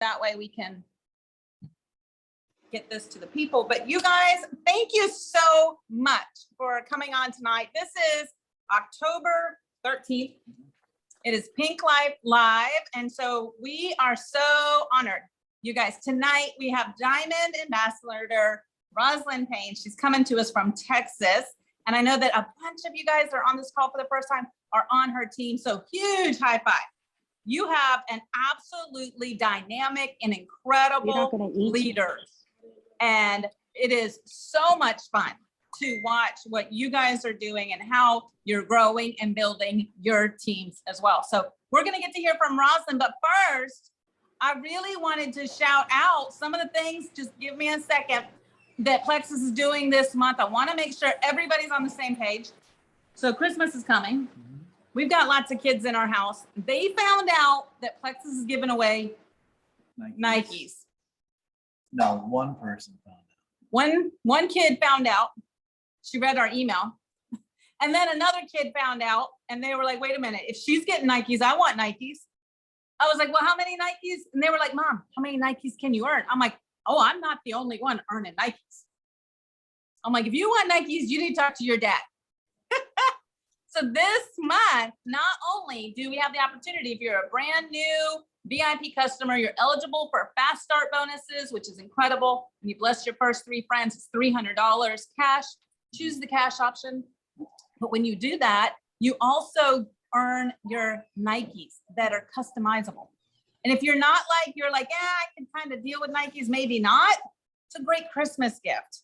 That way we can get this to the people. But you guys, thank you so much for coming on tonight. This is October 13th. It is Pink Life Live. And so we are so honored. You guys, tonight we have Diamond Ambassador Roslyn Payne. She's coming to us from Texas. And I know that a bunch of you guys are on this call for the first time are on her team. So huge high five. You have an absolutely dynamic and incredible leader. And it is so much fun to watch what you guys are doing and how you're growing and building your teams as well. So we're going to get to hear from Roslyn, but first, I really wanted to shout out some of the things, just give me a second, that Plexus is doing this month. I want to make sure everybody's on the same page. So Christmas is coming. We've got lots of kids in our house. They found out that Plexus is giving away Nikes. No, one person found out. One kid found out. She read our email. And then another kid found out, and they were like, wait a minute, if she's getting Nikes, I want Nikes. I was like, well, how many Nikes? And they were like, Mom, how many Nikes can you earn? I'm like, oh, I'm not the only one earning Nikes. I'm like, if you want Nikes, you need to talk to your dad. So this month, not only do we have the opportunity, if you're a brand new VIP customer, you're eligible for fast start bonuses, which is incredible. When you bless your first 3 friends, it's $300 cash. Choose the cash option. But when you do that, you also earn your Nikes that are customizable. And if you're not like, you're like, yeah, I can kind of deal with Nikes, maybe not. It's a great Christmas gift.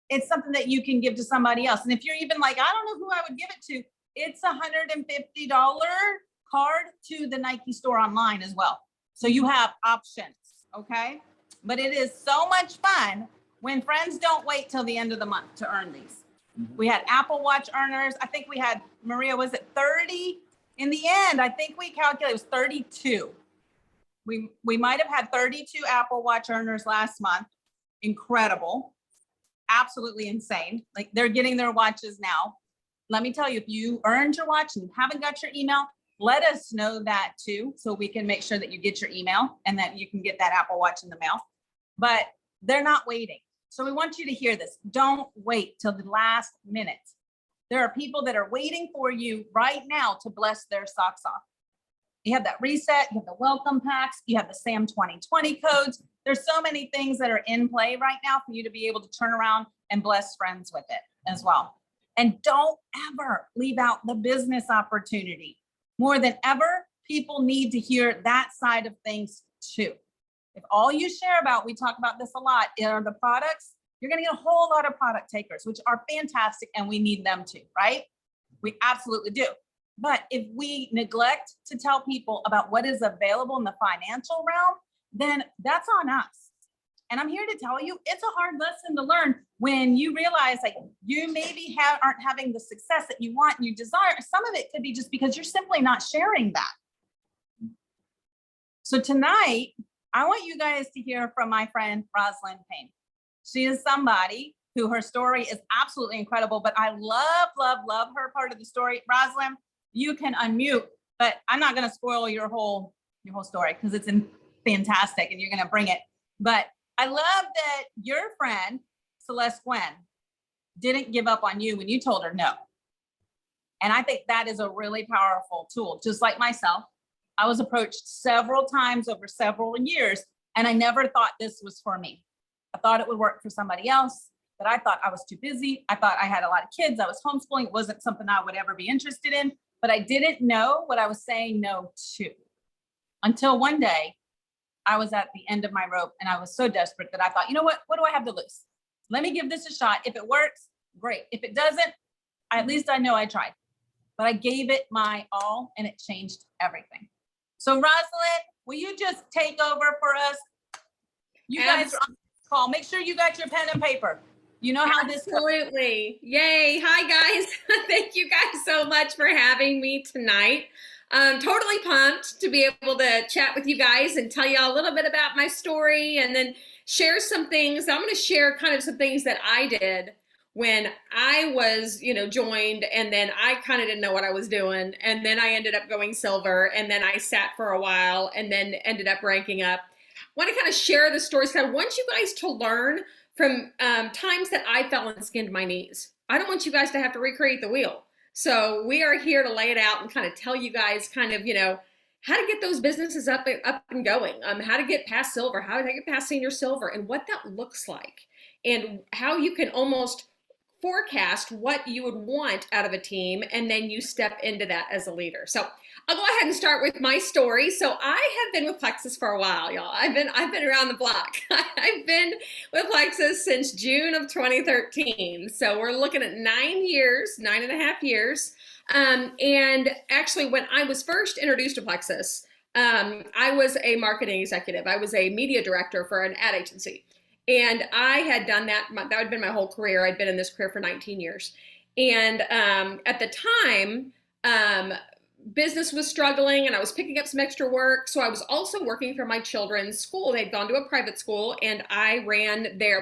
It's something that you can give to somebody else. And if you're even like, I don't know who I would give it to, it's $150 card to the Nike store online as well. So you have options, okay? But it is so much fun when friends don't wait till the end of the month to earn these. We had Apple Watch earners. I think we had, Maria, was it 30? In the end, I think we calculated it was 32. We might have had 32 Apple Watch earners last month. Incredible. Absolutely insane. Like they're getting their watches now. Let me tell you, if you earned your watch and you haven't got your email, let us know that too, so we can make sure that you get your email and that you can get that Apple Watch in the mail. But they're not waiting. So we want you to hear this. Don't wait till the last minute. There are people that are waiting for you right now to bless their socks off. You have that reset, you have the welcome packs, you have the SAM 2020 codes. There's so many things that are in play right now for you to be able to turn around and bless friends with it as well. And don't ever leave out the business opportunity. More than ever, people need to hear that side of things too. If all you share about, we talk about this a lot, are the products, you're going to get a whole lot of product takers, which are fantastic, and we need them too, right? We absolutely do. But if we neglect to tell people about what is available in the financial realm, then that's on us. And I'm here to tell you, it's a hard lesson to learn when you realize like you maybe aren't having the success that you want and you desire. Some of it could be just because you're simply not sharing that. So tonight, I want you guys to hear from my friend, Roslyn Payne. She is somebody who her story is absolutely incredible, but I love, love, love her part of the story. Roslyn, you can unmute, but I'm not going to spoil your whole story because it's fantastic and you're going to bring it. But I love that your friend, Celeste Gwen, didn't give up on you when you told her no. And I think that is a really powerful tool. Just like myself, I was approached several times over several years, and I never thought this was for me. I thought it would work for somebody else, but I thought I was too busy. I thought I had a lot of kids. I was homeschooling. It wasn't something I would ever be interested in, but I didn't know what I was saying no to. Until one day, I was at the end of my rope and I was so desperate that I thought, you know what do I have to lose? Let me give this a shot. If it works, great. If it doesn't, at least I know I tried. But I gave it my all and it changed everything. So Roslyn, will you just take over for us? You guys are on this call. Make sure you got your pen and paper. You know how this goes. Absolutely. Yay. Hi, guys. Thank you guys so much for having me tonight. I'm totally pumped to be able to chat with you guys and tell you a little bit about my story and then share some things. I'm going to share kind of some things that I did when I was, joined, and then I kind of didn't know what I was doing. And then I ended up going silver, and then I sat for a while and then ended up ranking up. want to kind of share the stories. I want you guys to learn from times that I fell and skinned my knees. I don't want you guys to have to recreate the wheel. So we are here to lay it out and kind of tell you guys kind of, how to get those businesses up and going, how to get past silver, how to get past senior silver, and what that looks like, and how you can almost forecast what you would want out of a team, and then you step into that as a leader. So I'll go ahead and start with my story. So I have been with Plexus for a while, y'all. I've been around the block. I've been with Plexus since June of 2013. So we're looking at 9.5 years. And actually, when I was first introduced to Plexus, I was a marketing executive. I was a media director for an ad agency. And I had done that. That had been my whole career. I'd been in this career for 19 years. And at the time, business was struggling and I was picking up some extra work. So I was also working for my children's school. They'd gone to a private school and I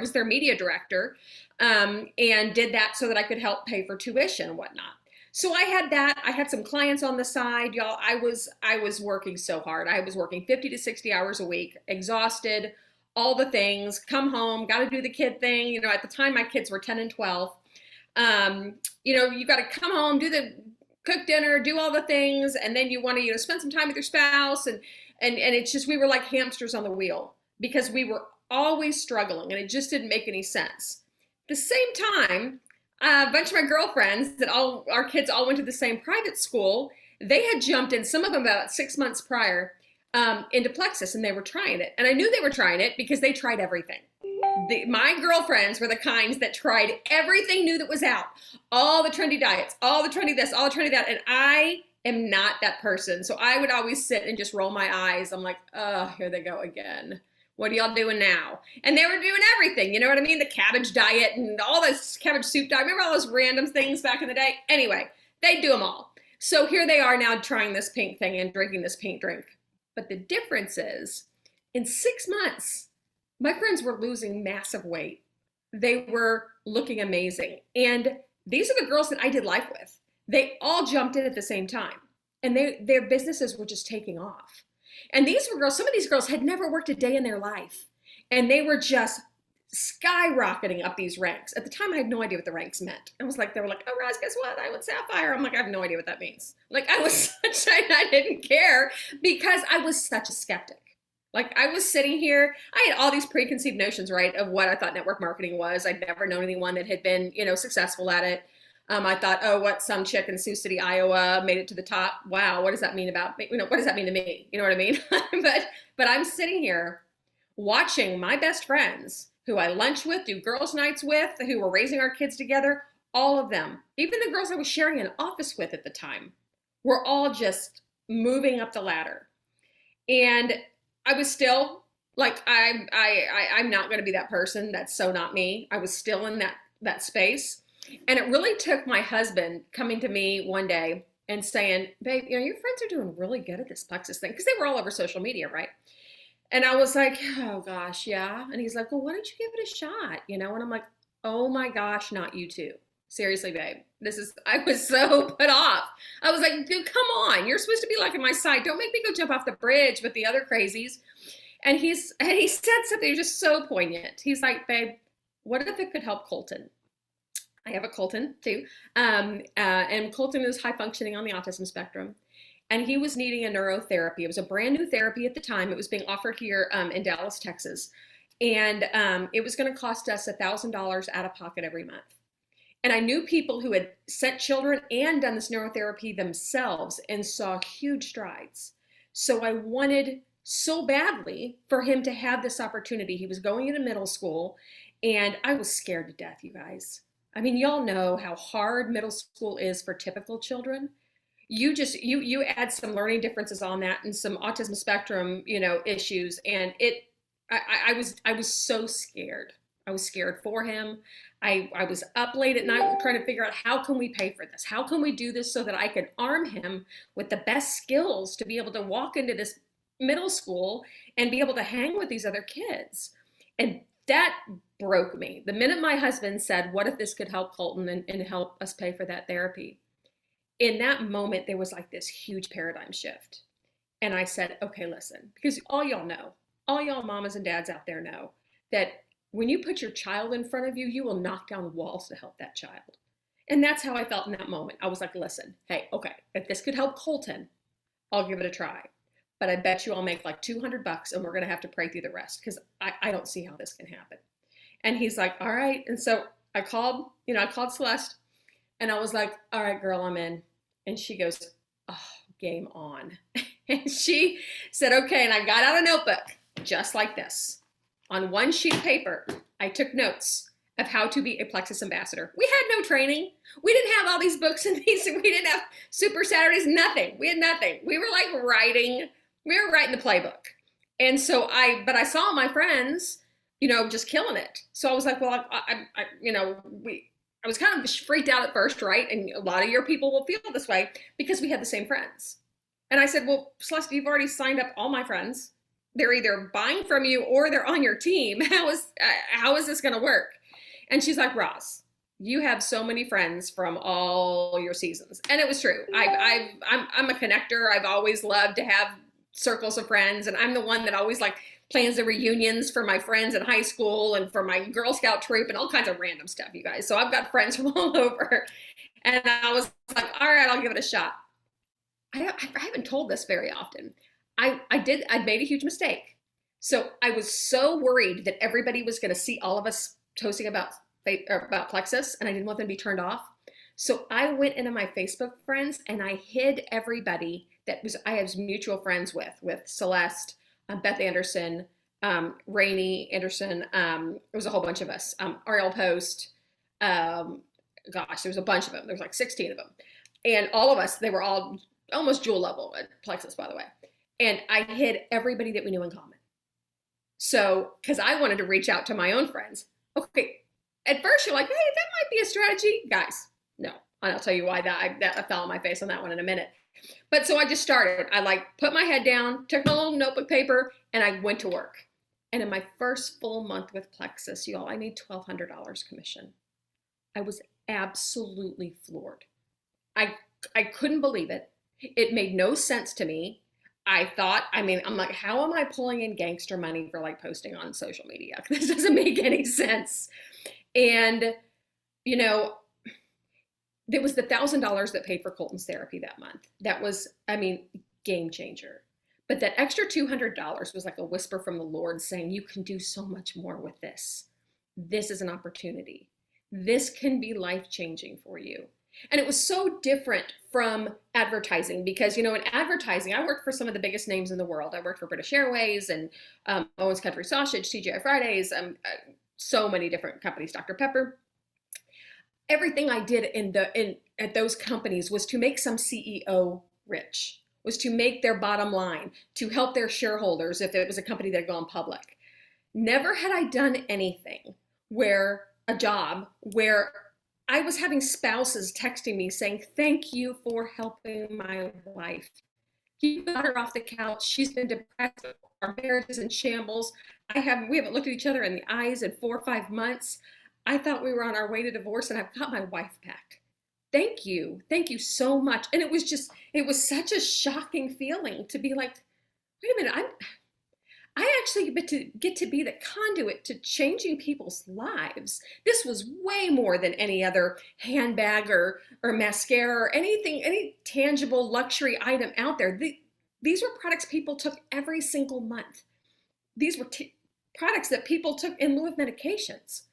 was their media director, and did that so that I could help pay for tuition and whatnot. So I had that. I had some clients on the side, y'all. I was working so hard. I was working 50 to 60 hours a week, exhausted, all the things, come home, got to do the kid thing. At the time my kids were 10 and 12. You got to come home, cook dinner, do all the things. And then you want to, spend some time with your spouse. And it's just, we were like hamsters on the wheel because we were always struggling and it just didn't make any sense. At the same time, a bunch of my girlfriends our kids all went to the same private school. They had jumped in, some of them about 6 months prior, into Plexus, and they were trying it. And I knew they were trying it because they tried everything. My girlfriends were the kinds that tried everything new that was out. All the trendy diets, all the trendy this, all the trendy that. And I am not that person. So I would always sit and just roll my eyes. I'm like, oh, here they go again. What are y'all doing now? And they were doing everything. You know what I mean? The cabbage diet and all this cabbage soup diet. Remember all those random things back in the day? Anyway, they do them all. So here they are now trying this pink thing and drinking this pink drink. But the difference is, in 6 months, my friends were losing massive weight. They were looking amazing. And these are the girls that I did life with. They all jumped in at the same time. And their businesses were just taking off. And these were girls, some of these girls had never worked a day in their life. And they were just skyrocketing up these ranks. At the time, I had no idea what the ranks meant. They were like, oh, Roz, guess what? I went Sapphire. I'm like, I have no idea what that means. I didn't care because I was such a skeptic. I was sitting here, I had all these preconceived notions, right, of what I thought network marketing was. I'd never known anyone that had been, successful at it. I thought, oh, what, some chick in Sioux City, Iowa made it to the top. Wow, what does that mean about me? What does that mean to me? You know what I mean? but I'm sitting here watching my best friends who I lunch with, do girls' nights with, who were raising our kids together, all of them, even the girls I was sharing an office with at the time, were all just moving up the ladder. And I was still I'm not going to be that person. That's so not me. I was still in that space. And it really took my husband coming to me one day and saying, babe, your friends are doing really good at this Plexus thing. Because they were all over social media, right? And I was like, oh gosh, yeah. And he's like, well, why don't you give it a shot? And I'm like, oh my gosh, not you too. Seriously, babe. I was so put off. I was like, dude, come on. You're supposed to be on my side. Don't make me go jump off the bridge with the other crazies. And he said something just so poignant. He's like, babe, what if it could help Colton? I have a Colton too. And Colton is high functioning on the autism spectrum. And he was needing a neurotherapy. It was a brand new therapy at the time. It was being offered here in Dallas, Texas. And it was going to cost us $1,000 out of pocket every month. And I knew people who had sent children and done this neurotherapy themselves and saw huge strides. So I wanted so badly for him to have this opportunity. He was going into middle school and I was scared to death, you guys. I mean, y'all know how hard middle school is for typical children. You add some learning differences on that and some autism spectrum, issues. And I was so scared. I was scared for him. I was up late at night trying to figure out how can we pay for this? How can we do this so that I can arm him with the best skills to be able to walk into this middle school and be able to hang with these other kids? And that broke me. The minute my husband said, what if this could help Colton and help us pay for that therapy? In that moment, there was this huge paradigm shift. And I said, okay, listen, because all y'all know, all y'all mamas and dads out there know that when you put your child in front of you, you will knock down walls to help that child. And that's how I felt in that moment. I was like, listen, hey, okay, if this could help Colton, I'll give it a try. But I bet you I'll make like $200 and we're going to have to pray through the rest because I don't see how this can happen. And he's like, all right. And so I called Celeste and I was like, all right, girl, I'm in. And she goes, oh, game on. And she said, okay. And I got out a notebook just like this. On one sheet of paper, I took notes of how to be a Plexus ambassador. We had no training. We didn't have all these books and these. We didn't have Super Saturdays, nothing. We had nothing. We were like writing the playbook. And so I saw my friends, just killing it. So I was like, well, I was kind of freaked out at first, right? And a lot of your people will feel this way because we had the same friends. And I said, well, Celeste, you've already signed up all my friends. They're either buying from you or they're on your team. How is this going to work? And she's like, Roz, you have so many friends from all your seasons. And it was true. I'm a connector. I've always loved to have circles of friends. And I'm the one that always like plans the reunions for my friends in high school and for my Girl Scout troop and all kinds of random stuff, you guys. So I've got friends from all over. And I was like, all right, I'll give it a shot. I haven't told this very often. I made a huge mistake. So I was so worried that everybody was going to see all of us posting about Plexus, and I didn't want them to be turned off. So I went into my Facebook friends and I hid everybody I was mutual friends with Celeste, Beth Anderson, Rainey Anderson. It was a whole bunch of us. Ariel Post. There was a bunch of them. There was like 16 of them. And all of us, they were all almost jewel level at Plexus, by the way. And I hid everybody that we knew in common. So, because I wanted to reach out to my own friends. Okay, at first you're like, hey, that might be a strategy. Guys, no. And I'll tell you why that fell on my face on that one in a minute. But so I just started. I put my head down, took my little notebook paper, and I went to work. And in my first full month with Plexus, y'all, I made $1,200 commission. I was absolutely floored. I couldn't believe it. It made no sense to me. I'm like, how am I pulling in gangster money for like posting on social media? This doesn't make any sense. And, there was the $1,000 that paid for Colton's therapy that month. That was, game changer. But that extra $200 was like a whisper from the Lord saying, you can do so much more with this. This is an opportunity. This can be life-changing for you. And it was so different from advertising because, in advertising, I worked for some of the biggest names in the world. I worked for British Airways and Owens Country Sausage, TGI Fridays, so many different companies, Dr. Pepper. Everything I did at those companies was to make some CEO rich, was to make their bottom line, to help their shareholders if it was a company that had gone public. Never had I done anything where I was having spouses texting me saying, thank you for helping my wife. You got her off the couch. She's been depressed. Our marriage is in shambles. We haven't looked at each other in the eyes in 4 or 5 months. I thought we were on our way to divorce and I've got my wife back. Thank you. Thank you so much. And it was such a shocking feeling to be like, wait a minute, I actually get to be the conduit to changing people's lives. This was way more than any other handbag or mascara or anything, any tangible luxury item out there. These were products people took every single month. These were products that people took in lieu of medications.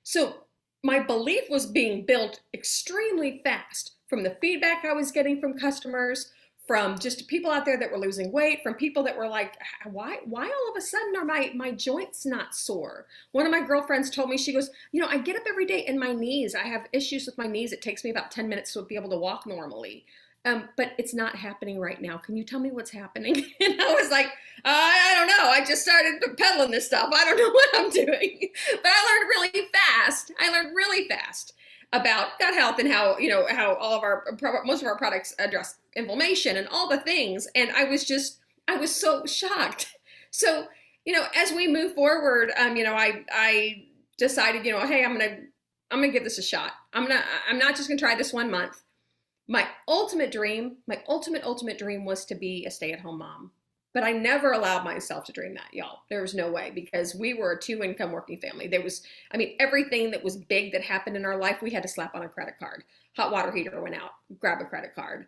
So my belief was being built extremely fast from the feedback I was getting from customers, from just people out there that were losing weight, from people that were like, why all of a sudden are my joints not sore? One of my girlfriends told me, she goes, I get up every day and my knees, I have issues with my knees. It takes me about 10 minutes to be able to walk normally. But it's not happening right now. Can you tell me what's happening? And I was like, I don't know. I just started peddling this stuff. I don't know what I'm doing. But I learned really fast about gut health and how most of our products address inflammation and all the things. And I was so shocked. So, as we move forward, I decided, hey, I'm going to give this a shot. I'm not just going to try this 1 month. My ultimate dream was to be a stay-at-home mom. But I never allowed myself to dream that, y'all. There was no way, because we were a 2-income working family. There was, I mean, everything that was big that happened in our life, we had to slap on a credit card. Hot water heater went out, grab a credit card.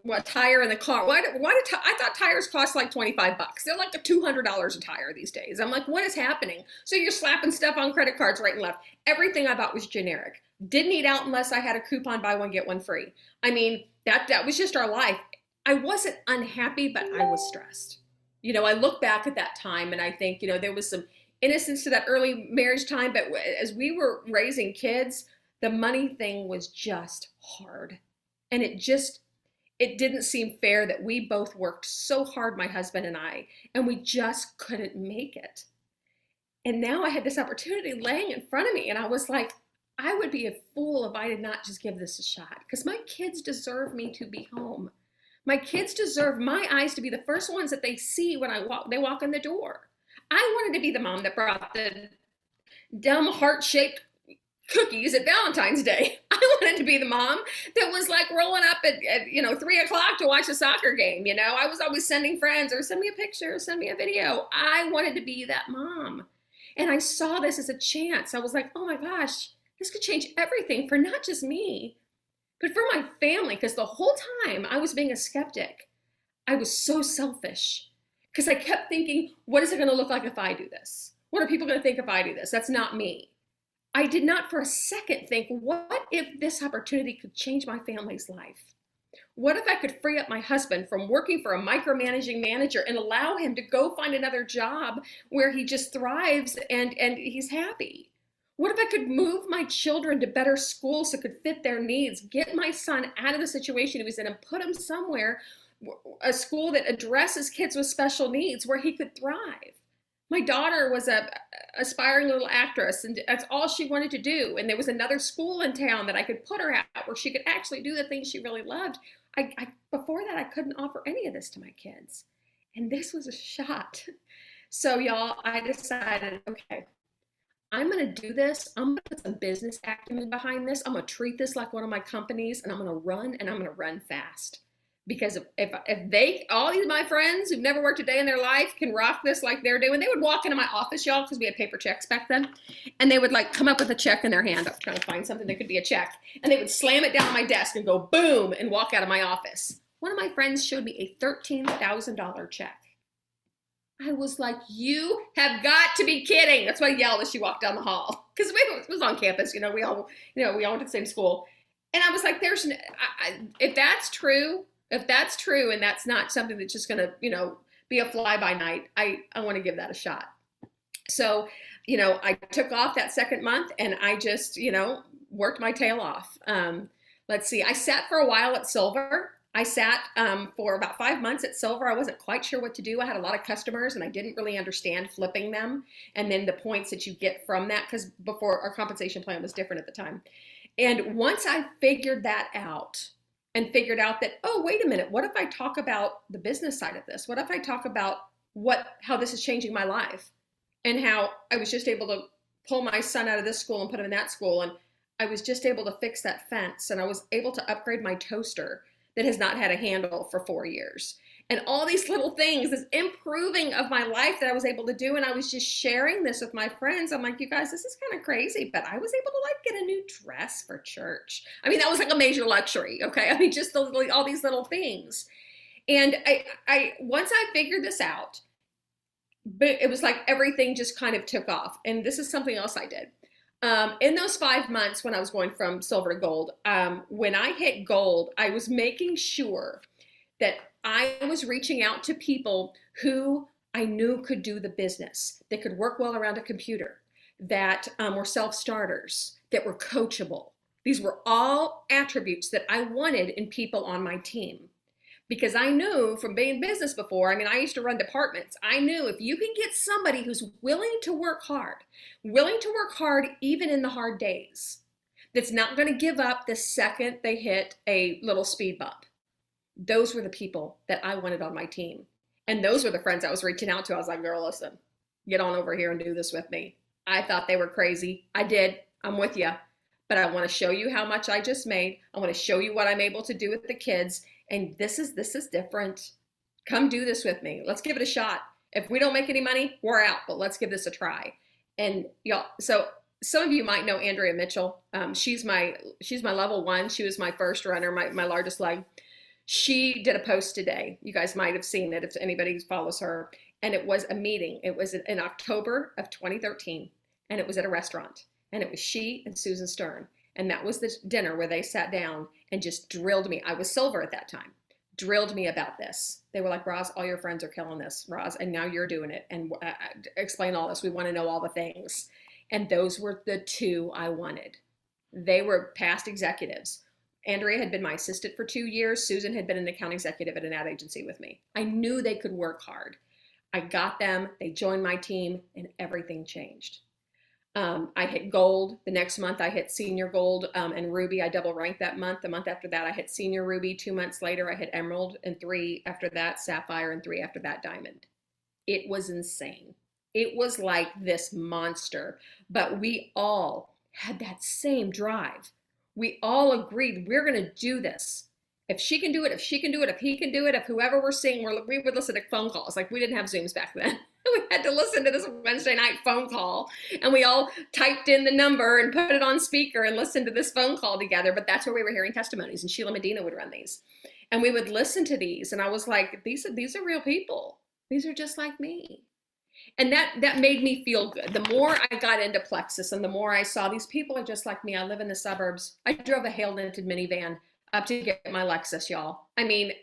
What tire in the car? I thought tires cost like $25. They're like $200 a tire these days. I'm like, what is happening? So you're slapping stuff on credit cards right and left. Everything I bought was generic. Didn't eat out unless I had a coupon, buy one, get one free. I mean, that was just our life. I wasn't unhappy, but I was stressed. You know, I look back at that time and I think, you know, there was some innocence to that early marriage time, but as we were raising kids, the money thing was just hard. And it didn't seem fair that we both worked so hard, my husband and I, and we just couldn't make it. And now I had this opportunity laying in front of me, and I was like, I would be a fool if I did not just give this a shot, because my kids deserve me to be home. My kids deserve my eyes to be the first ones that they see when they walk in the door. I wanted to be the mom that brought the dumb heart-shaped cookies at Valentine's Day. I wanted to be the mom that was like rolling up at 3 o'clock to watch a soccer game. You know, I was always sending friends, or send me a picture, send me a video. I wanted to be that mom. And I saw this as a chance. I was like, oh my gosh, this could change everything for not just me, but for my family. Because the whole time I was being a skeptic, I was so selfish, because I kept thinking, what is it going to look like if I do this? What are people going to think if I do this? That's not me. I did not for a second think, what if this opportunity could change my family's life? What if I could free up my husband from working for a micromanaging manager and allow him to go find another job where he just thrives and he's happy? What if I could move my children to better schools that could fit their needs, get my son out of the situation he was in and put him somewhere, a school that addresses kids with special needs where he could thrive? My daughter was a aspiring little actress, and that's all she wanted to do. And there was another school in town that I could put her at where she could actually do the things she really loved. Before that, I couldn't offer any of this to my kids. And this was a shot. So y'all, I decided, okay, I'm going to do this. I'm going to put some business acumen behind this. I'm going to treat this like one of my companies, and I'm going to run, and I'm going to run fast. Because if all these my friends who've never worked a day in their life can rock this like they're doing, they would walk into my office, y'all, because we had paper checks back then, and they would like come up with a check in their hand. I was trying to find something that could be a check, and they would slam it down on my desk and go boom and walk out of my office. One of my friends showed me a $13,000 check. I was like, you have got to be kidding. That's why I yelled as she walked down the hall, because it was on campus. You know, we all went to the same school, and I was like, if that's true. If that's true, and that's not something that's just going to, be a fly-by-night, I want to give that a shot. So, I took off that second month, and I just, worked my tail off. Let's see. I sat for a while at Silver. I sat for about 5 months at Silver. I wasn't quite sure what to do. I had a lot of customers, and I didn't really understand flipping them, and then the points that you get from that, because before our compensation plan was different at the time. And once I figured that out, and figured out that, oh, wait a minute, what if I talk about the business side of this? What if I talk about how this is changing my life, and how I was just able to pull my son out of this school and put him in that school, and I was just able to fix that fence, and I was able to upgrade my toaster that has not had a handle for 4 years. And all these little things, this improving of my life that I was able to do. And I was just sharing this with my friends. I'm like, you guys, this is kind of crazy, but I was able to get a new dress for church. I mean, that was like a major luxury. Okay. I mean, just all these little things. And I once I figured this out, but it was like everything just kind of took off. And this is something else I did. In those 5 months when I was going from silver to gold, when I hit gold, I was making sure that I was reaching out to people who I knew could do the business, that could work well around a computer, that were self-starters, that were coachable. These were all attributes that I wanted in people on my team. Because I knew from being in business before, I used to run departments. I knew if you can get somebody who's willing to work hard even in the hard days, that's not going to give up the second they hit a little speed bump. Those were the people that I wanted on my team. And those were the friends I was reaching out to. I was like, girl, listen, get on over here and do this with me. I thought they were crazy. I did. I'm with you. but I want to show you how much I just made. I want to show you what I'm able to do with the kids. And this is different. Come do this with me. Let's give it a shot. If we don't make any money, we're out, but let's give this a try. And y'all, so some of you might know Andrea Mitchell. She's my level 1. She was my first runner, my largest leg. She did a post today. You guys might have seen it if anybody follows her. And it was a meeting. It was in October of 2013. And it was at a restaurant. And it was she and Susan Stern. And that was the dinner where they sat down and just drilled me. I was silver at that time. Drilled me about this. They were like, Roz, all your friends are killing this, Roz, and now you're doing it. And explain all this. We want to know all the things. And those were the 2 I wanted. They were past executives. Andrea had been my assistant for 2 years. Susan had been an account executive at an ad agency with me. I knew they could work hard. I got them. They joined my team, and everything changed. I hit gold. The next month I hit senior gold and ruby. I double ranked that month. The month after that I hit senior ruby. 2 months later I hit emerald, and 3 after that sapphire, and 3 after that diamond. It was insane. It was like this monster, but we all had that same drive. We all agreed we're going to do this. If she can do it, if she can do it, if he can do it, if whoever we're seeing, we would listen to phone calls. Like, we didn't have Zooms back then. We had to listen to this Wednesday night phone call, and we all typed in the number and put it on speaker and listened to this phone call together. But that's where we were hearing testimonies, and Sheila Medina would run these. And we would listen to these, and I was like, these are real people. These are just like me. And that made me feel good. The more I got into Plexus and the more I saw these people are just like me. I live in the suburbs. I drove a hail-dented minivan up to get my Lexus, y'all. I mean,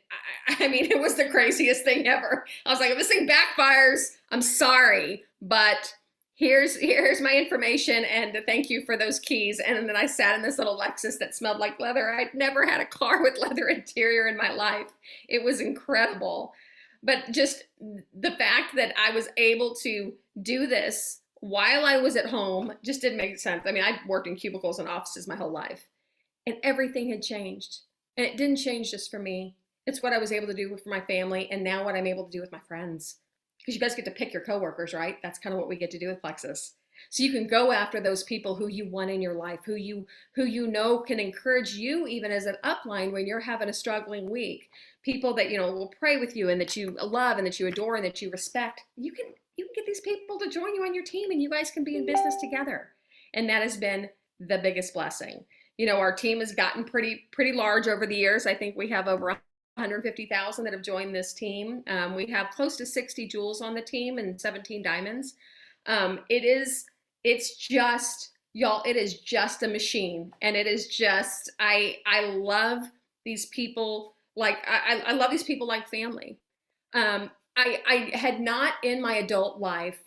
it was the craziest thing ever. I was like, if this thing backfires, I'm sorry, but here's my information, and thank you for those keys. And then I sat in this little Lexus that smelled like leather. I'd never had a car with leather interior in my life. It was incredible. But just the fact that I was able to do this while I was at home just didn't make sense. I mean, I worked in cubicles and offices my whole life, and everything had changed. And it didn't change just for me. It's what I was able to do for my family, and now what I'm able to do with my friends. Because you guys get to pick your coworkers, right? That's kind of what we get to do with Plexus. So you can go after those people who you want in your life, who you know can encourage you even as an upline when you're having a struggling week. People that, you know, will pray with you and that you love and that you adore and that you respect. You can get these people to join you on your team, and you guys can be in business together. And that has been the biggest blessing. You know, our team has gotten pretty large over the years. I think we have over 150,000 that have joined this team. We have close to 60 jewels on the team and 17 diamonds. It's just, y'all, it is just a machine. And it is just, I love these people. Like, I love these people like family. I had not in my adult life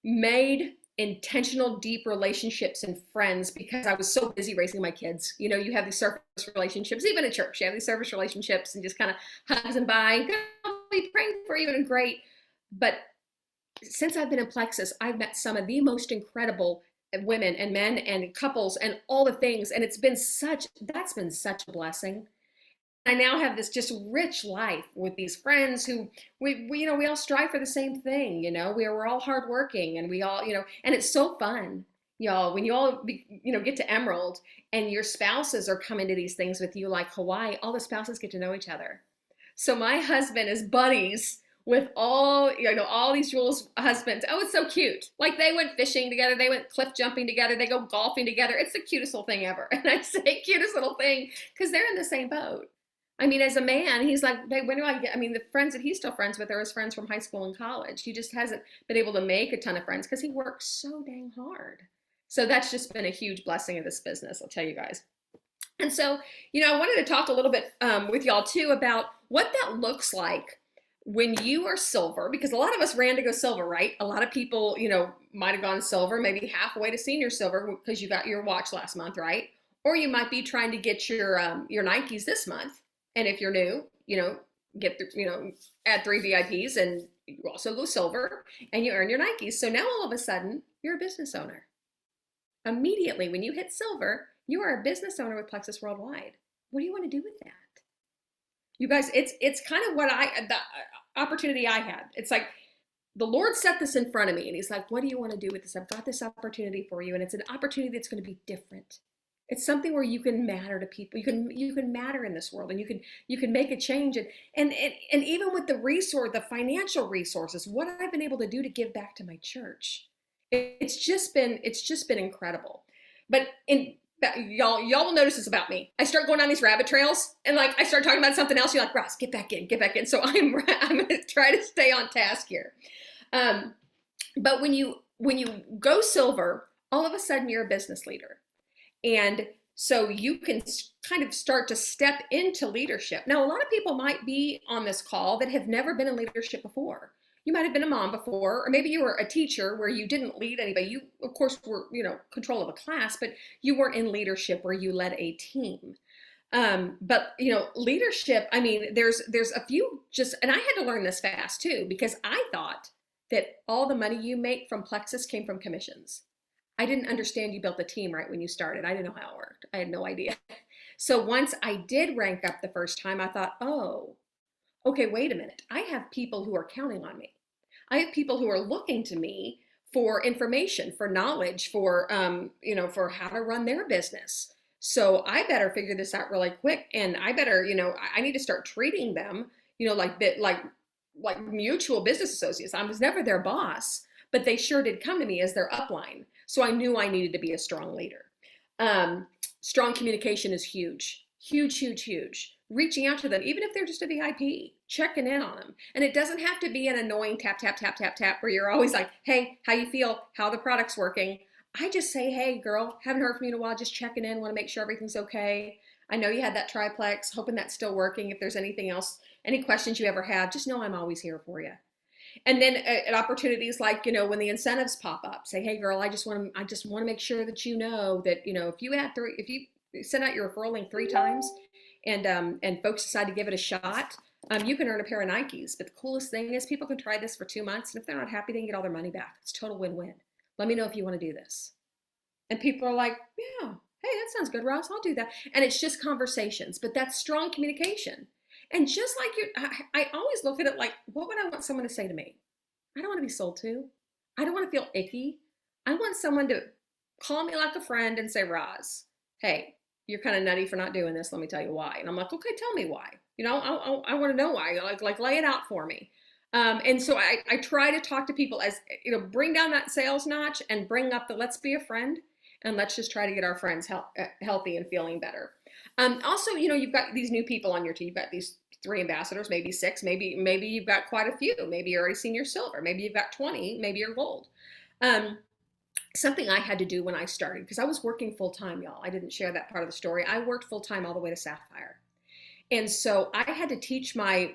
made intentional, deep relationships and friends because I was so busy raising my kids. You know, you have these surface relationships, even at church, you have these surface relationships and just kind of hugs and bye. I'll be praying for you and great. But since I've been in Plexus, I've met some of the most incredible women and men and couples and all the things. And that's been such a blessing. I now have this just rich life with these friends who we all strive for the same thing. You know, we're all hardworking, and we all, you know, and it's so fun, y'all, when you all, get to Emerald and your spouses are coming to these things with you, like Hawaii, all the spouses get to know each other. So my husband is buddies with all these Jules husbands. Oh, it's so cute. Like, they went fishing together. They went cliff jumping together. They go golfing together. It's the cutest little thing ever. And I say cutest little thing because they're in the same boat. I mean, as a man, he's like, hey, when do I get, the friends that he's still friends with are his friends from high school and college. He just hasn't been able to make a ton of friends because he works so dang hard. So that's just been a huge blessing of this business, I'll tell you guys. And so, I wanted to talk a little bit with y'all too about what that looks like when you are silver, because a lot of us ran to go silver, right? A lot of people, might have gone silver, maybe halfway to senior silver because you got your watch last month, right? Or you might be trying to get your Nikes this month. And if you're new, get the, add 3 VIPs, and you also go silver and you earn your Nikes. So now all of a sudden you're a business owner. Immediately when you hit silver, you are a business owner with Plexus Worldwide. What do you want to do with that? You guys, it's kind of the opportunity I had. It's like the Lord set this in front of me, and he's like, what do you want to do with this? I've got this opportunity for you. And it's an opportunity that's going to be different. It's something where you can matter to people. You can matter in this world, and you can make a change. And even with the financial resources, what I've been able to do to give back to my church, it's just been incredible. But y'all will notice this about me. I start going down these rabbit trails, and like I start talking about something else. You're like, Ross, get back in. So I'm going to try to stay on task here. But when you go silver, all of a sudden you're a business leader. And so you can kind of start to step into leadership. Now, a lot of people might be on this call that have never been in leadership before. You might have been a mom before, or maybe you were a teacher where you didn't lead anybody. You, of course, were, control of a class, but you weren't in leadership where you led a team. But leadership, I mean, there's a few and I had to learn this fast too, because I thought that all the money you make from Plexus came from commissions. I didn't understand you built the team right when you started. I didn't know how it worked. I had no idea. So once I did rank up the first time, I thought, oh, okay, wait a minute. I have people who are counting on me. I have people who are looking to me for information, for knowledge, for for how to run their business. So I better figure this out really quick, and I better, I need to start treating them, like mutual business associates. I was never their boss, but they sure did come to me as their upline. So I knew I needed to be a strong leader. Strong communication is huge, huge, huge, huge. Reaching out to them, even if they're just a VIP, checking in on them. And it doesn't have to be an annoying tap, tap, tap, tap, tap, where you're always like, hey, how you feel? How the product's working? I just say, hey, girl, haven't heard from you in a while, just checking in, want to make sure everything's okay. I know you had that triplex, hoping that's still working. If there's anything else, any questions you ever have, just know I'm always here for you. And then at opportunities like, when the incentives pop up, say, hey girl, I just want to make sure that if you send out your referral link 3 times and folks decide to give it a shot, you can earn a pair of Nikes. But the coolest thing is people can try this for 2 months, and if they're not happy, they can get all their money back. It's total win-win. Let me know if you want to do this. And people are like, yeah, hey, that sounds good, Ross, I'll do that. And it's just conversations, but that's strong communication. And just like I always look at it like, what would I want someone to say to me? I don't want to be sold to. I don't want to feel icky. I want someone to call me like a friend and say, Roz, hey, you're kind of nutty for not doing this. Let me tell you why. And I'm like, okay, tell me why. I want to know why. Like lay it out for me. And so I try to talk to people as, bring down that sales notch and bring up the let's be a friend and let's just try to get our friends healthy and feeling better. Also, you've got these new people on your team. You've got these 3 ambassadors, maybe 6, maybe you've got quite a few. Maybe you're already senior silver. Maybe you've got 20, maybe you're gold. Something I had to do when I started, because I was working full time, y'all. I didn't share that part of the story. I worked full time all the way to Sapphire. And so I had to teach my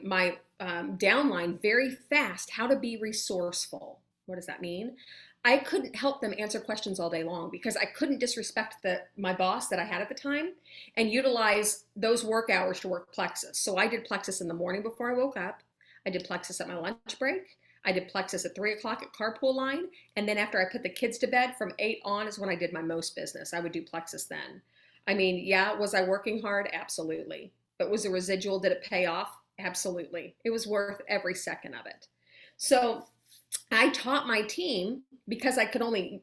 downline very fast how to be resourceful. What does that mean? I couldn't help them answer questions all day long because I couldn't disrespect my boss that I had at the time and utilize those work hours to work Plexus. So I did Plexus in the morning before I woke up. I did Plexus at my lunch break. I did Plexus at 3 o'clock at carpool line. And then after I put the kids to bed from 8 on is when I did my most business. I would do Plexus then. I mean, yeah, was I working hard? Absolutely. But was the residual, did it pay off? Absolutely. It was worth every second of it. So I taught my team, because I could only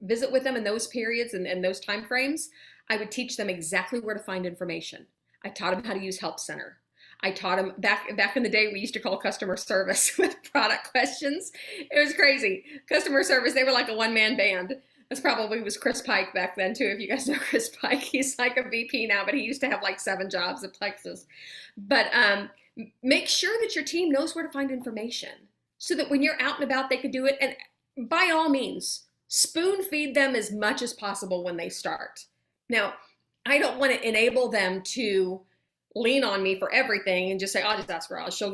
visit with them in those periods and those time frames, I would teach them exactly where to find information. I taught them how to use Help Center. I taught them back in the day, we used to call customer service with product questions. It was crazy. Customer service, they were like a one-man band. That's probably was Chris Pike back then too. If you guys know Chris Pike, he's like a VP now, but he used to have like 7 jobs at Plexus. But make sure that your team knows where to find information so that when you're out and about, they can do it. And by all means, spoon feed them as much as possible when they start. Now, I don't want to enable them to lean on me for everything and just say, I'll just ask Roz, she'll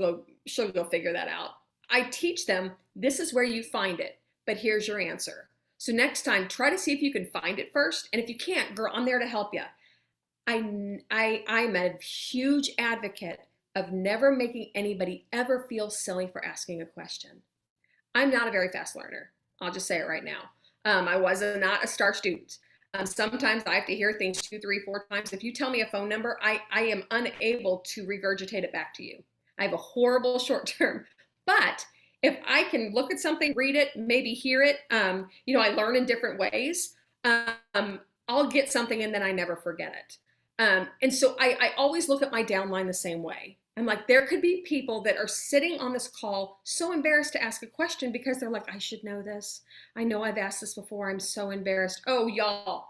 go figure that out. I teach them, this is where you find it, but here's your answer. So next time, try to see if you can find it first. And if you can't, girl, I'm there to help you. I'm a huge advocate of never making anybody ever feel silly for asking a question. I'm not a very fast learner. I'll just say it right now. I was not a star student. Sometimes I have to hear things 2, 3, 4 times. If you tell me a phone number, I am unable to regurgitate it back to you. I have a horrible short term. But if I can look at something, read it, maybe hear it, I learn in different ways. I'll get something and then I never forget it. And so I always look at my downline the same way. I'm like, there could be people that are sitting on this call so embarrassed to ask a question because they're like, I should know this. I know I've asked this before. I'm so embarrassed. Oh, y'all,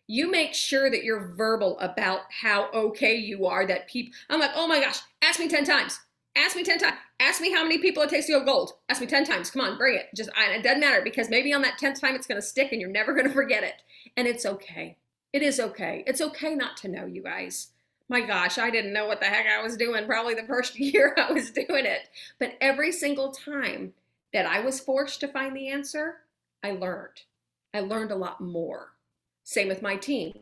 you make sure that you're verbal about how okay you are, that people, I'm like, oh my gosh, ask me 10 times. Ask me 10 times. Ask me how many people it takes to go gold. Ask me 10 times. Come on, bring it. It doesn't matter, because maybe on that 10th time it's going to stick and you're never going to forget it. And it's okay. It is okay. It's okay not to know, you guys. My gosh, I didn't know what the heck I was doing probably the first year I was doing it. But every single time that I was forced to find the answer, I learned. I learned a lot more. Same with my team.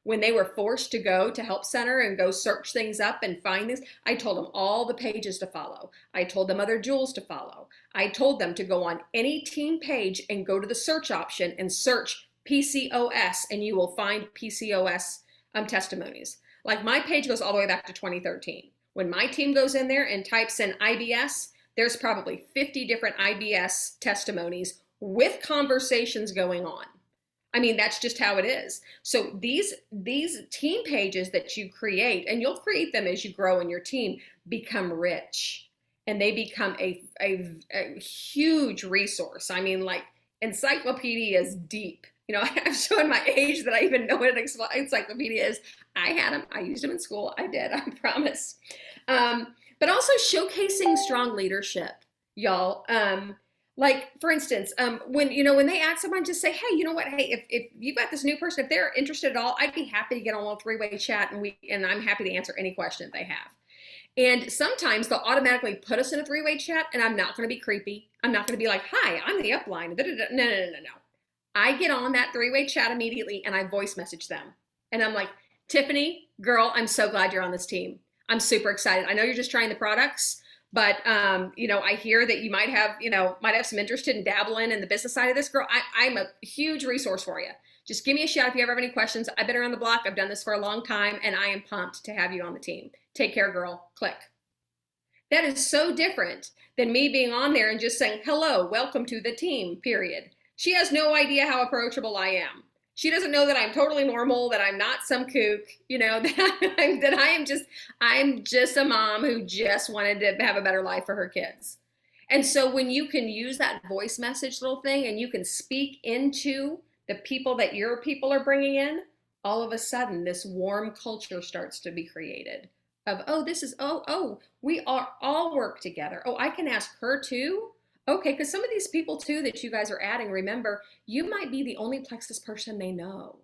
When they were forced to go to Help Center and go search things up and find this, I told them all the pages to follow. I told them other jewels to follow. I told them to go on any team page and go to the search option and search PCOS, and you will find PCOS testimonies. Like, my page goes all the way back to 2013. When my team goes in there and types in IBS, there's probably 50 different IBS testimonies with conversations going on. I mean, that's just how it is. So these team pages that you create, and you'll create them as you grow in your team, become rich, and they become a huge resource. I mean, like, encyclopedia is deep. You know, I'm showing my age that I even know what an encyclopedia is. I had them. I used them in school. I did. I promise. But also showcasing strong leadership, y'all. Like, for instance, when they ask someone, just say, hey, you know what? Hey, if you've got this new person, if they're interested at all, I'd be happy to get on a three-way chat, and I'm happy to answer any question that they have. And sometimes they'll automatically put us in a three-way chat, and I'm not going to be creepy. I'm not going to be like, hi, I'm the upline. No. I get on that three-way chat immediately, and I voice message them. And I'm like, Tiffany, girl, I'm so glad you're on this team. I'm super excited. I know you're just trying the products, but I hear that you might have some interest in dabbling in the business side of this. Girl, I'm a huge resource for you. Just give me a shout if you ever have any questions. I've been around the block. I've done this for a long time, and I am pumped to have you on the team. Take care, girl. Click. That is so different than me being on there and just saying, hello, welcome to the team, period. She has no idea how approachable I am. She doesn't know that I'm totally normal, that I'm not some kook, that I'm just a mom who just wanted to have a better life for her kids. And so when you can use that voice message little thing and you can speak into the people that your people are bringing in, all of a sudden this warm culture starts to be created of, we are all work together. Oh, I can ask her too. Okay, because some of these people too that you guys are adding, remember, you might be the only Plexus person they know.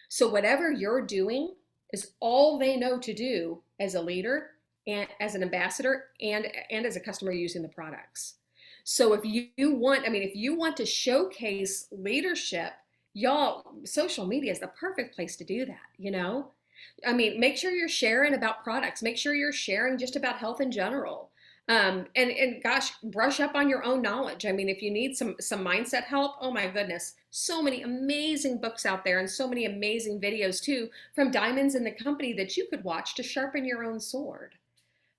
So whatever you're doing is all they know to do as a leader and as an ambassador and as a customer using the products. So if you want to showcase leadership, y'all, social media is the perfect place to do that, I mean, make sure you're sharing about products. Make sure you're sharing just about health in general. And gosh, brush up on your own knowledge. I mean, if you need some mindset help, oh my goodness, so many amazing books out there and so many amazing videos too from diamonds in the company that you could watch to sharpen your own sword.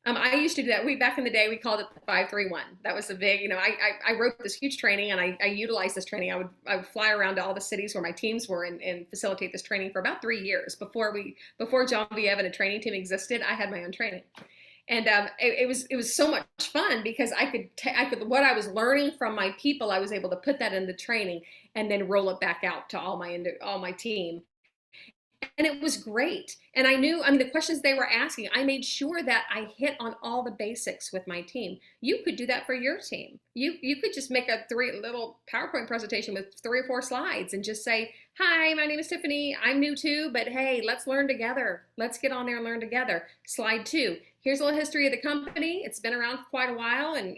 I used to do that. Back in the day, we called it the 531. That was the big, I wrote this huge training and I utilized this training. I would fly around to all the cities where my teams were and facilitate this training for about 3 years. Before John V. Evan, a training team existed, I had my own training. And it was so much fun because I could what I was learning from my people, I was able to put that in the training and then roll it back out to all my team. And it was great. And the questions they were asking, I made sure that I hit on all the basics with my team. You could do that for your team. You could just make a little PowerPoint presentation with 3 or 4 slides and just say, hi, my name is Tiffany. I'm new too, but hey, let's learn together. Let's get on there and learn together. Slide 2. Here's a little history of the company. It's been around for quite a while. And,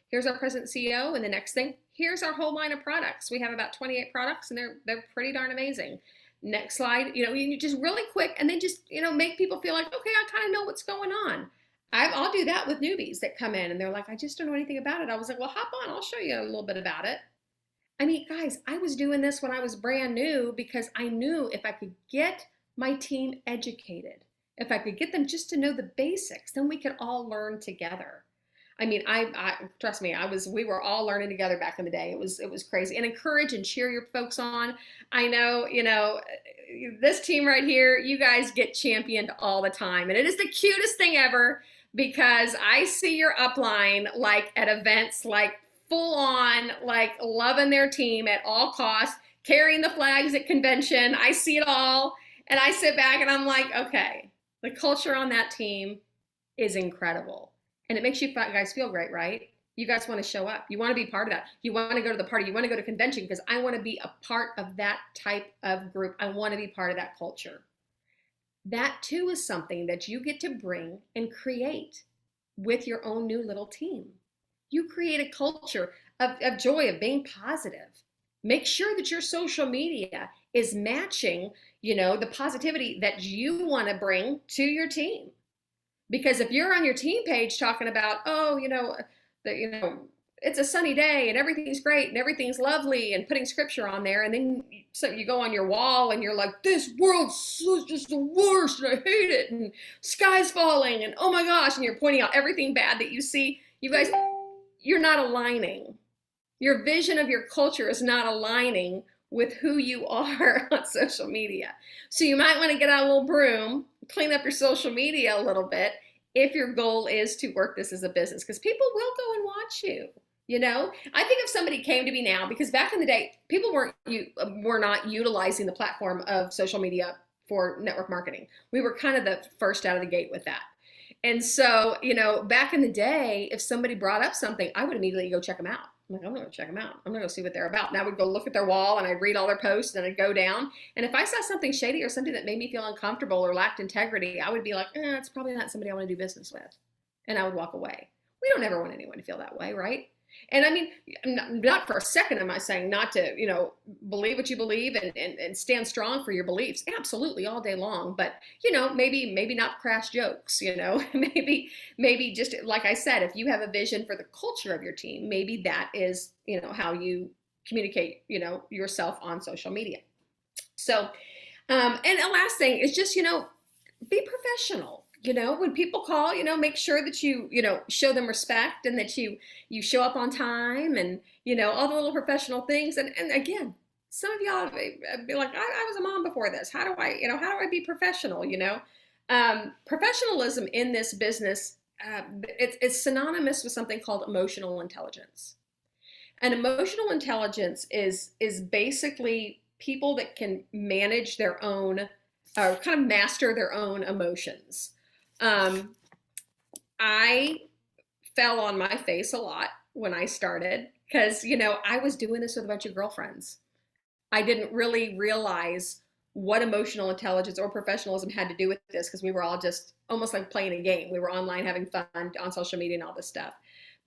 here's our president CEO. And the next thing, here's our whole line of products. We have about 28 products and they're pretty darn amazing. Next slide, you just really quick and then just, make people feel like, okay, I kind of know what's going on. I'll do that with newbies that come in and they're like, I just don't know anything about it. I was like, well, hop on. I'll show you a little bit about it. I mean, guys, I was doing this when I was brand new because I knew if I could get my team educated, if I could get them just to know the basics, then we could all learn together. I mean, I trust me, we were all learning together back in the day. It was crazy. And encourage and cheer your folks on. I know, this team right here, you guys get championed all the time. And it is the cutest thing ever because I see your upline like at events, like full on, like loving their team at all costs, carrying the flags at convention. I see it all. And I sit back and I'm like, okay, the culture on that team is incredible. And it makes you guys feel great, right? You guys want to show up. You want to be part of that. You want to go to the party. You want to go to convention because I want to be a part of that type of group. I want to be part of that culture. That too is something that you get to bring and create with your own new little team. You create a culture of joy, of being positive. Make sure that your social media is matching, the positivity that you want to bring to your team. Because if you're on your team page talking about, it's a sunny day and everything's great and everything's lovely and putting scripture on there, and then so you go on your wall and you're like, this world's just the worst and I hate it and sky's falling and oh my gosh, and you're pointing out everything bad that you see, you guys, you're not aligning. Your vision of your culture is not aligning with who you are on social media. So you might want to get out a little broom, clean up your social media a little bit if your goal is to work this as a business, because people will go and watch you. I think if somebody came to me now, because back in the day, people were not utilizing the platform of social media for network marketing. We were kind of the first out of the gate with that. And so, back in the day, if somebody brought up something, I would immediately go check them out. I'm like, I'm going to check them out. I'm going to go see what they're about. And I would go look at their wall and I'd read all their posts and I'd go down. And if I saw something shady or something that made me feel uncomfortable or lacked integrity, I would be like, it's probably not somebody I want to do business with. And I would walk away. We don't ever want anyone to feel that way, right? And I mean, not for a second am I saying not to, believe what you believe and stand strong for your beliefs. Absolutely, all day long. But, maybe not crash jokes, maybe just like I said, if you have a vision for the culture of your team, maybe that is, how you communicate, yourself on social media. So, and the last thing is just, be professional. When people call, make sure that you, show them respect and that you show up on time and, all the little professional things. And again, some of y'all be like, I was a mom before this. How do I be professional? Professionalism in this business, it's synonymous with something called emotional intelligence. And emotional intelligence is basically people that can manage their own, kind of master their own emotions. I fell on my face a lot when I started because, I was doing this with a bunch of girlfriends. I didn't really realize what emotional intelligence or professionalism had to do with this because we were all just almost like playing a game. We were online having fun on social media and all this stuff.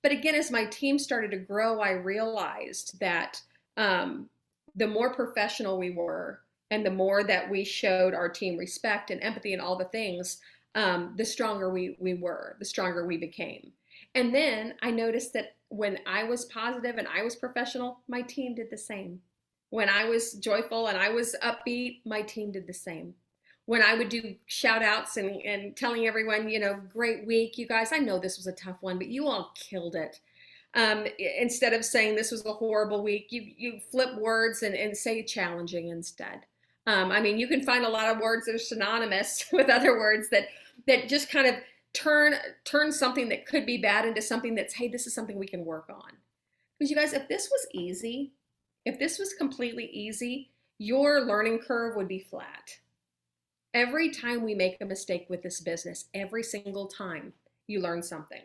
But again, as my team started to grow, I realized that the more professional we were and the more that we showed our team respect and empathy and all the things, the stronger we were, the stronger we became. And then I noticed that when I was positive and I was professional, my team did the same. When I was joyful and I was upbeat, my team did the same. When I would do shout outs and telling everyone, great week, you guys, I know this was a tough one, but you all killed it. Instead of saying this was a horrible week, you flip words and say challenging instead. You can find a lot of words that are synonymous with other words that just kind of turn something that could be bad into something that's, hey, this is something we can work on. Because you guys, if this was easy, if this was completely easy, your learning curve would be flat. Every time we make a mistake with this business, every single time you learn something.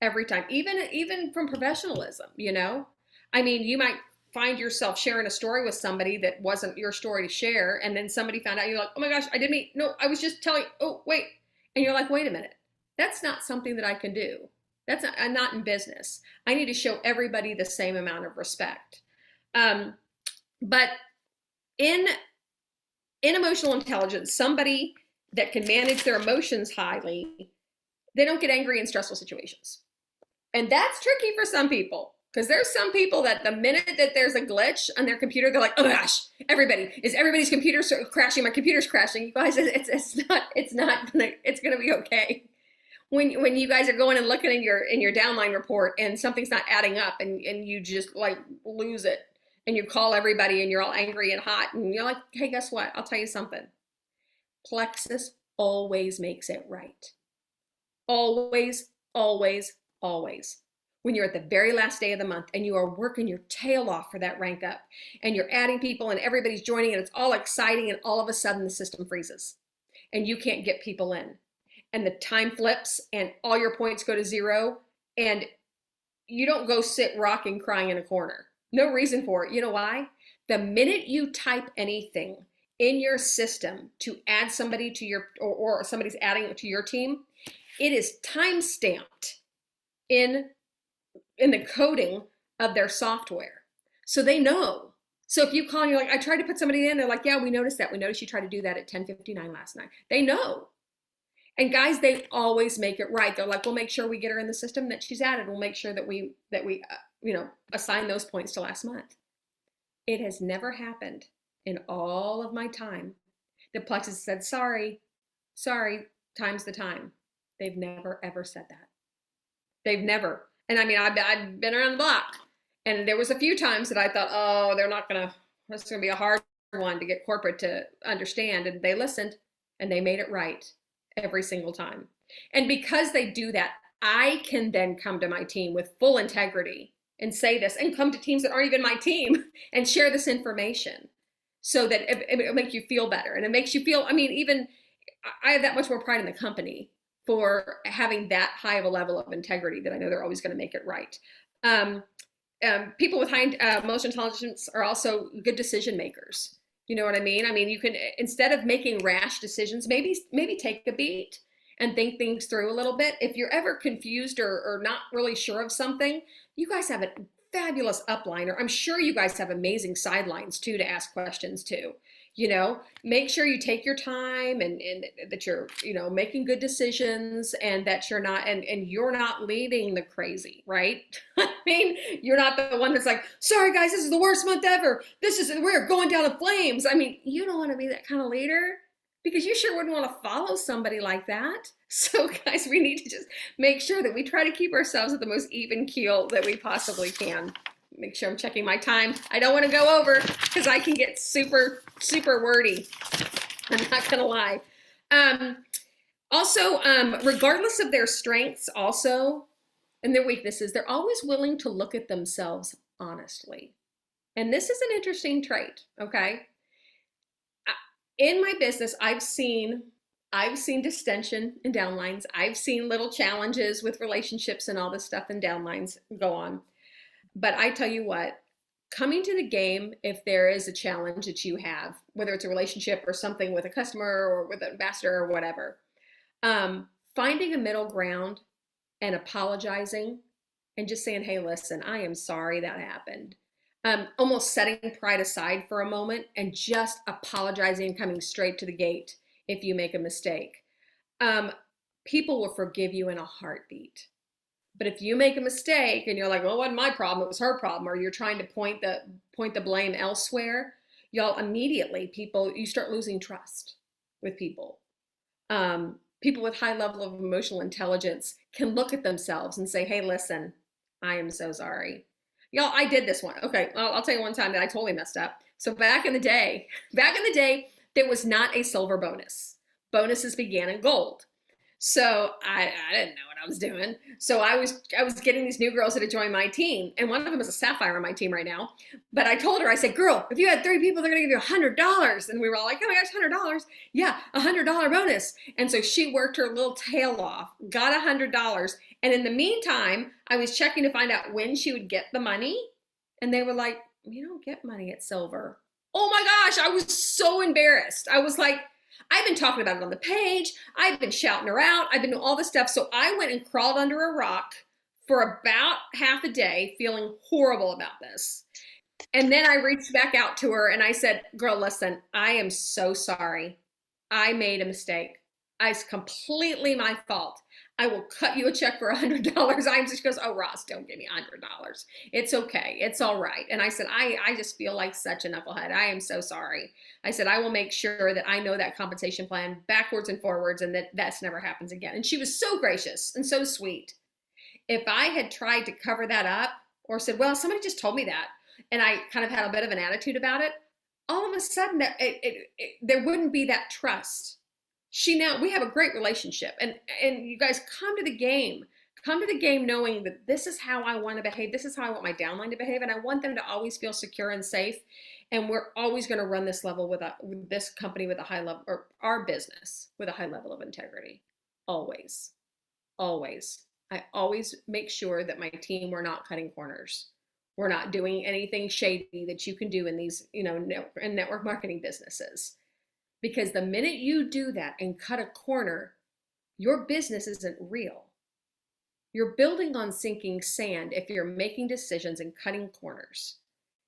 Every time, even from professionalism, you might find yourself sharing a story with somebody that wasn't your story to share. And then somebody found out, you're like, oh my gosh, I didn't mean, no, I was just telling, oh, wait. And you're like, wait a minute, that's not something that I can do. I'm not in business. I need to show everybody the same amount of respect. But in emotional intelligence, somebody that can manage their emotions highly, they don't get angry in stressful situations. And that's tricky for some people. Because there's some people that the minute that there's a glitch on their computer, they're like, oh gosh, everybody's computer crashing? My computer's crashing. You guys, it's gonna be okay. When you guys are going and looking in your downline report and something's not adding up and you just like lose it and you call everybody and you're all angry and hot and you're like, hey, guess what? I'll tell you something. Plexus always makes it right. Always, always, always. When you're at the very last day of the month and you are working your tail off for that rank up and you're adding people and everybody's joining and it's all exciting and all of a sudden the system freezes and you can't get people in and the time flips and all your points go to zero and you don't go sit rocking crying in a corner. No reason for it. You know why? The minute you type anything in your system to add somebody to your, or somebody's adding to your team, it is time stamped in the coding of their software. So they know. So if you call and you're like, I tried to put somebody in, they're like, yeah, we noticed that. We noticed you tried to do that at 10:59 last night. They know. And guys, they always make it right. They're like, we'll make sure we get her in the system that she's added. We'll make sure that we assign those points to last month. It has never happened in all of my time that Plexus said, sorry, time's the time. They've never, ever said that. They've never. And I mean, I've been around the block and there was a few times that I thought, oh, that's going to be a hard one to get corporate to understand. And they listened and they made it right every single time. And because they do that, I can then come to my team with full integrity and say this and come to teams that aren't even my team and share this information so that it makes you feel better. And it makes you feel, I mean, even I have that much more pride in the company for having that high of a level of integrity that I know they're always going to make it right. People with high emotional intelligence are also good decision makers. You know what I mean? I mean, you can, instead of making rash decisions, maybe take a beat and think things through a little bit. If you're ever confused or not really sure of something, you guys have a fabulous upliner. I'm sure you guys have amazing sidelines too to ask questions to. You know, make sure you take your time and that you're, making good decisions and that you're not, and you're not leading the crazy, right? I mean, you're not the one that's like, sorry guys, this is the worst month ever. We're going down in flames. I mean, you don't want to be that kind of leader because you sure wouldn't want to follow somebody like that. So guys, we need to just make sure that we try to keep ourselves at the most even keel that we possibly can. Make sure I'm checking my time. I don't want to go over because I can get super, super wordy. I'm not going to lie. Also, regardless of their strengths also and their weaknesses, they're always willing to look at themselves honestly. And this is an interesting trait, okay? In my business, I've seen distension in downlines. I've seen little challenges with relationships and all this stuff in downlines go on. But I tell you what, coming to the game, if there is a challenge that you have, whether it's a relationship or something with a customer or with an ambassador or whatever, finding a middle ground and apologizing and just saying, hey, listen, I am sorry that happened. Almost setting pride aside for a moment and just apologizing and coming straight to the gate if you make a mistake. People will forgive you in a heartbeat. But if you make a mistake and you're like, well, it wasn't my problem, it was her problem, or you're trying to point the blame elsewhere, y'all immediately you start losing trust with people. People with high level of emotional intelligence can look at themselves and say, hey, listen, I am so sorry. Y'all, I did this one. Okay, I'll tell you one time that I totally messed up. So back in the day, there was not a silver bonus. Bonuses began in gold. So I didn't know what I was doing. So I was getting these new girls that had joined my team. And one of them is a sapphire on my team right now. But I told her, I said, girl, if you had 3 people, they're going to give you $100. And we were all like, oh my gosh, $100. Yeah, $100 bonus. And so she worked her little tail off, got $100. And in the meantime, I was checking to find out when she would get the money. And they were like, you don't get money at silver. Oh my gosh, I was so embarrassed. I was like, I've been talking about it on the page. I've been shouting her out. I've been doing all this stuff. So I went and crawled under a rock for about half a day, feeling horrible about this. And then I reached back out to her and I said, girl, listen, I am so sorry. I made a mistake. It's completely my fault. I will cut you a check for $100. She goes, oh, Ross, don't give me $100. It's okay. It's all right. And I said, I just feel like such a knucklehead. I am so sorry. I said, I will make sure that I know that compensation plan backwards and forwards and that never happens again. And she was so gracious and so sweet. If I had tried to cover that up or said, well, somebody just told me that, and I kind of had a bit of an attitude about it, all of a sudden there wouldn't be that trust. We have a great relationship, and you guys come to the game. Come to the game knowing that this is how I want to behave. This is how I want my downline to behave, and I want them to always feel secure and safe. And we're always going to run this level with this company with a high level, or our business with a high level of integrity. Always, always. I always make sure that my team, we're not cutting corners. We're not doing anything shady that you can do in these, in network marketing businesses. Because the minute you do that and cut a corner, your business isn't real. You're building on sinking sand if you're making decisions and cutting corners.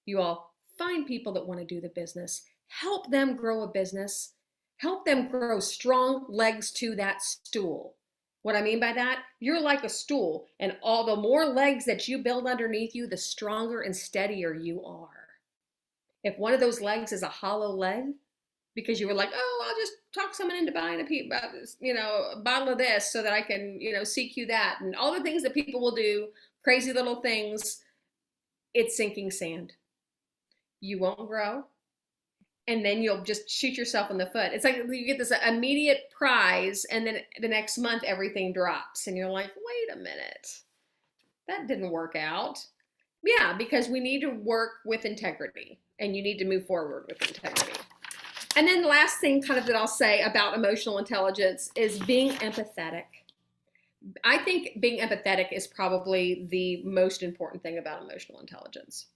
You all find people that want to do the business, help them grow a business, help them grow strong legs to that stool. What I mean by that, you're like a stool, and all the more legs that you build underneath you, the stronger and steadier you are. If one of those legs is a hollow leg, because you were like, oh, I'll just talk someone into buying a bottle of this so that I can, CQ that, and all the things that people will do, crazy little things, it's sinking sand. You won't grow, and then you'll just shoot yourself in the foot. It's like you get this immediate prize, and then the next month everything drops, and you're like, wait a minute, that didn't work out. Yeah, because we need to work with integrity, and you need to move forward with integrity. And then the last thing kind of that I'll say about emotional intelligence is being empathetic. I think being empathetic is probably the most important thing about emotional intelligence.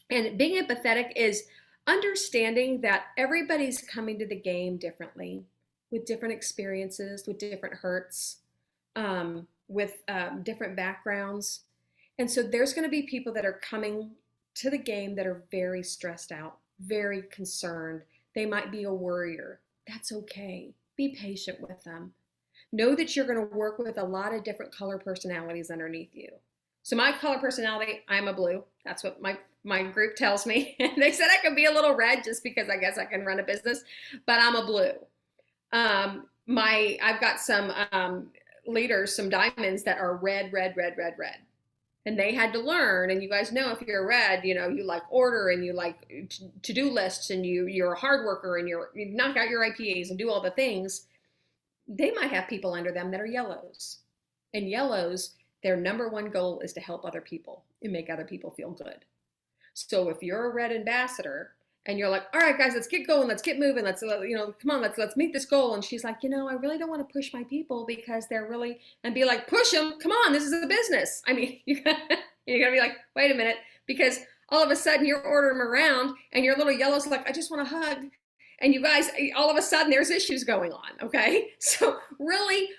And being empathetic is understanding that everybody's coming to the game differently, with different experiences, with different hurts, with different backgrounds. And so there's going to be people that are coming to the game that are very stressed out, very concerned. They might be a worrier. That's okay. Be patient with them. Know that you're going to work with a lot of different color personalities underneath you. So my color personality, I'm a blue. That's what my group tells me. They said I could be a little red just because I guess I can run a business, but I'm a blue. I've got some leaders, some diamonds that are red. And they had to learn, and you guys know if you're a red, you like order, and you like to-do lists, and you're a hard worker, and you knock out your IPAs and do all the things. They might have people under them that are yellows. And yellows, their number one goal is to help other people and make other people feel good. So if you're a red ambassador and you're like, all right, guys, let's get going. Let's get moving. Let's, come on, let's meet this goal. And she's like, I really don't want to push my people because they're really, and be like, push them. Come on, this is a business. I mean, you're going to be like, wait a minute, because all of a sudden you're ordering them around and your little yellow's like, I just want a hug. And you guys, all of a sudden there's issues going on. Okay. So really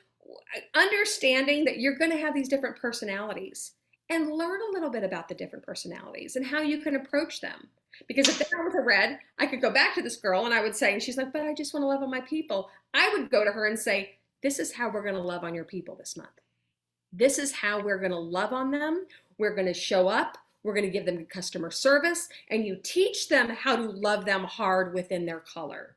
understanding that you're going to have these different personalities, and learn a little bit about the different personalities and how you can approach them. Because if I was a red, I could go back to this girl and I would say, and she's like, but I just want to love on my people. I would go to her and say, this is how we're going to love on your people this month. This is how we're going to love on them. We're going to show up. We're going to give them customer service. And you teach them how to love them hard within their color.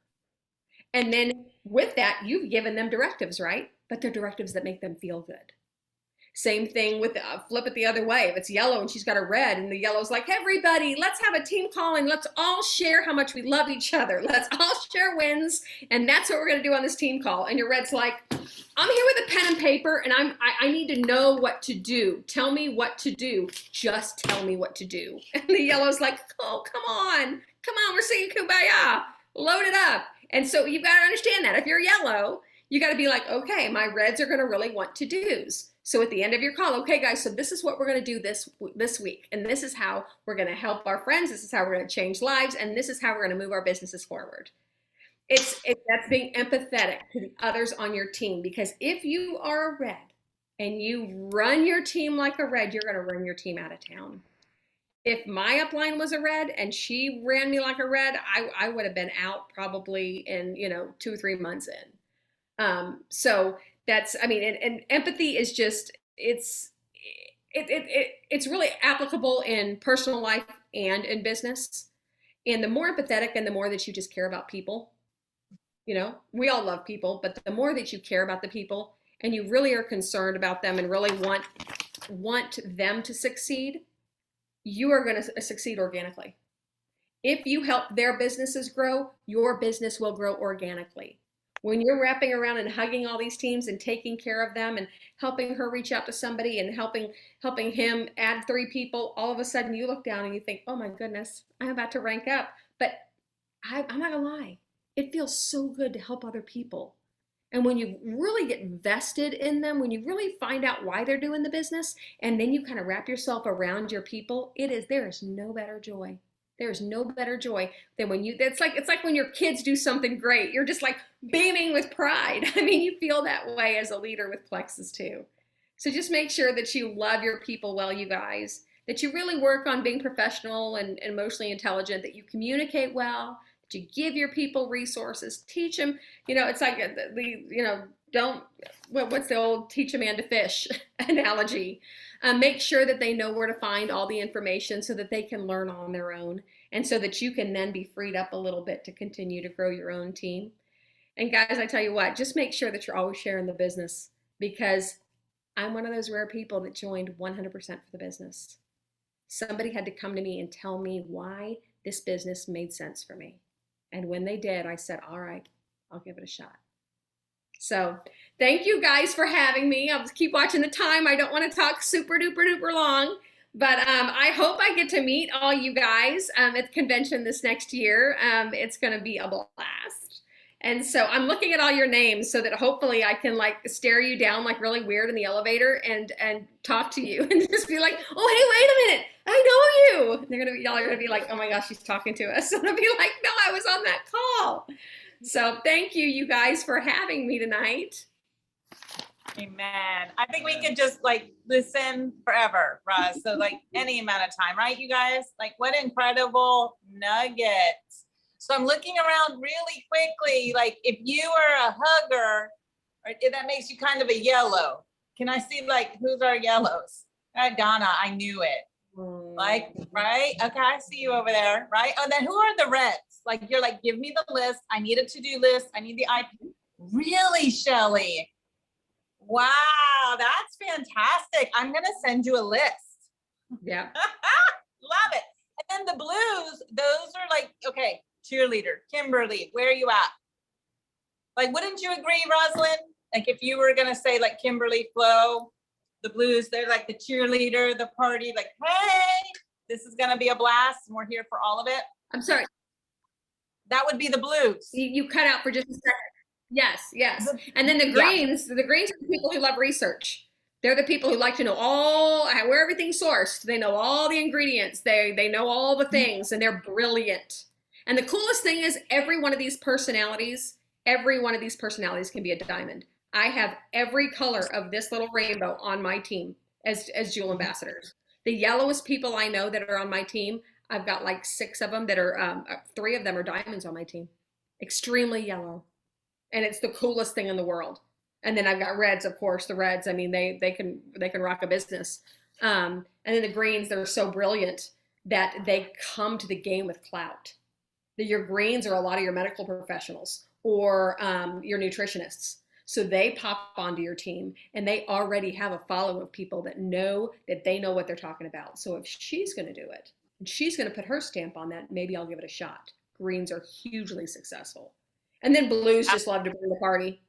And then with that, you've given them directives, right? But they're directives that make them feel good. Same thing with flip it the other way. If it's yellow and she's got a red, and the yellow's like, everybody, let's have a team call and let's all share how much we love each other. Let's all share wins. And that's what we're going to do on this team call. And your red's like, I'm here with a pen and paper, and I need to know what to do. Tell me what to do. Just tell me what to do. And the yellow's like, oh, come on, we're singing Kumbaya. Load it up. And so you've got to understand that if you're yellow, you got to be like, okay, my reds are going to really want to-dos. So at the end of your call, okay, guys, so this is what we're going to do this week. And this is how we're going to help our friends. This is how we're going to change lives. And this is how we're going to move our businesses forward. That's being empathetic to the others on your team. Because if you are a red and you run your team like a red, you're going to run your team out of town. If my upline was a red and she ran me like a red, I would have been out probably in, 2 or 3 months in. So that's, and empathy is just, it's really applicable in personal life and in business. And the more empathetic and the more that you just care about people, we all love people, but the more that you care about the people and you really are concerned about them and really want them to succeed, you are going to succeed organically. If you help their businesses grow, your business will grow organically. When you're wrapping around and hugging all these teams and taking care of them and helping her reach out to somebody and helping him add 3 people, all of a sudden you look down and you think, oh my goodness, I'm about to rank up. But I'm not gonna lie, it feels so good to help other people. And when you really get vested in them, when you really find out why they're doing the business, and then you kind of wrap yourself around your people, there is no better joy. There's no better joy than when it's like when your kids do something great. You're just like beaming with pride. I mean, you feel that way as a leader with Plexus too. So just make sure that you love your people well, you guys, that you really work on being professional and emotionally intelligent, that you communicate well, that you give your people resources, teach them, it's like what's the old teach a man to fish analogy. Make sure that they know where to find all the information so that they can learn on their own, and so that you can then be freed up a little bit to continue to grow your own team. And guys, I tell you what, just make sure that you're always sharing the business, because I'm one of those rare people that joined 100% for the business. Somebody had to come to me and tell me why this business made sense for me. And when they did, I said, all right, I'll give it a shot. So thank you guys for having me. I'll just keep watching the time. I don't want to talk super duper duper long, but I hope I get to meet all you guys at the convention this next year. It's going to be a blast. And so I'm looking at all your names so that hopefully I can like stare you down like really weird in the elevator and talk to you and just be like, oh, hey, wait a minute, I know you. Y'all are gonna be like, oh my gosh, she's talking to us. And I'll be like, no, I was on that call. So thank you guys for having me tonight. Amen. I think we could just like listen forever, Roz. So like any amount of time, right, you guys? Like what incredible nuggets. So I'm looking around really quickly. Like if you are a hugger, that makes you kind of a yellow. Can I see like who's our yellows? Donna, I knew it. Like, right? Okay, I see you over there, right? Oh, then who are the reds? Like you're like, give me the list. I need a to-do list. I need the IP. Really, Shelly? Wow, that's fantastic. I'm gonna send you a list. Yeah. Love it. And then the blues, those are like, okay, cheerleader, Kimberly, where are you at? Like, wouldn't you agree, Roslyn? Like if you were gonna say like Kimberly, Flo, the blues, they're like the cheerleader, the party, like, hey, this is gonna be a blast and we're here for all of it. I'm sorry. That would be the blues. You cut out for just a second. Yes. And then the greens are the people who love research. They're the people who like to know where everything's sourced. They know all the ingredients. They know all the things, and they're brilliant. And the coolest thing is every one of these personalities can be a diamond. I have every color of this little rainbow on my team as Jewel ambassadors. The yellowest people I know that are on my team, I've got like 6 of them that are, 3 of them are diamonds on my team. Extremely yellow. And it's the coolest thing in the world. And then I've got reds, of course. The reds, I mean, they can rock a business. And then the greens, they're so brilliant that they come to the game with clout. Your greens are a lot of your medical professionals or your nutritionists. So they pop onto your team and they already have a following of people that they know what they're talking about. So if she's going to do it and she's going to put her stamp on that, maybe I'll give it a shot. Greens are hugely successful. And then blues just love to bring the party.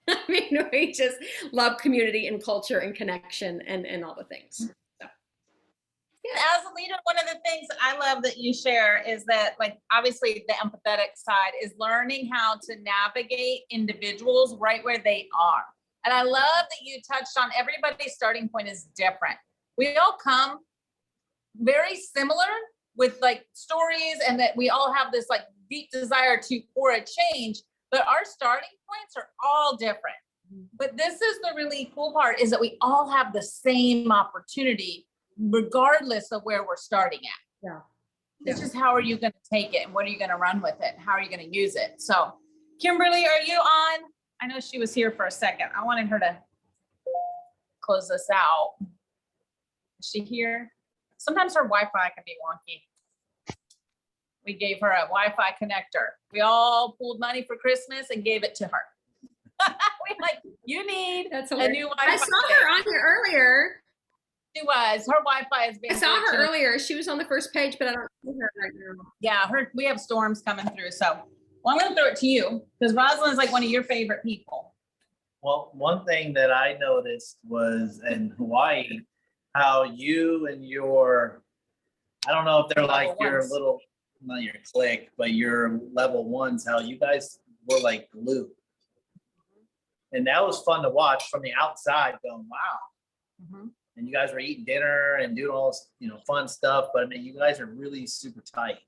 I mean, we just love community and culture and connection and all the things. So. Yeah, as a leader, one of the things I love that you share is that, like, obviously the empathetic side is learning how to navigate individuals right where they are. And I love that you touched on everybody's starting point is different. We all come very similar with like stories, and that we all have this like deep desire for a change, but our starting points are all different. But this is the really cool part, is that we all have the same opportunity regardless of where we're starting at. Yeah. It's just how are you going to take it and what are you going to run with it? And how are you going to use it? So Kimberly, are you on? I know she was here for a second. I wanted her to close this out. Is she here? Sometimes her Wi-Fi can be wonky. We gave her a Wi-Fi connector. We all pooled money for Christmas and gave it to her. We're like, you need That's a new Wi-Fi. I saw her on here earlier. She was. Her Wi-Fi has been. I saw her glitching. earlier. She was on the first page, but I don't see her right now. Yeah, we have storms coming through. So, well, I'm going to throw it to you because Roslyn is like one of your favorite people. Well, one thing that I noticed was in Hawaii, how you and your, I don't know if they're like Level your ones. little, not your clique, but your level ones, how you guys were like glue. And that was fun to watch from the outside going, wow. Mhm. And you guys were eating dinner and doing all this, fun stuff. But I mean, you guys are really super tight.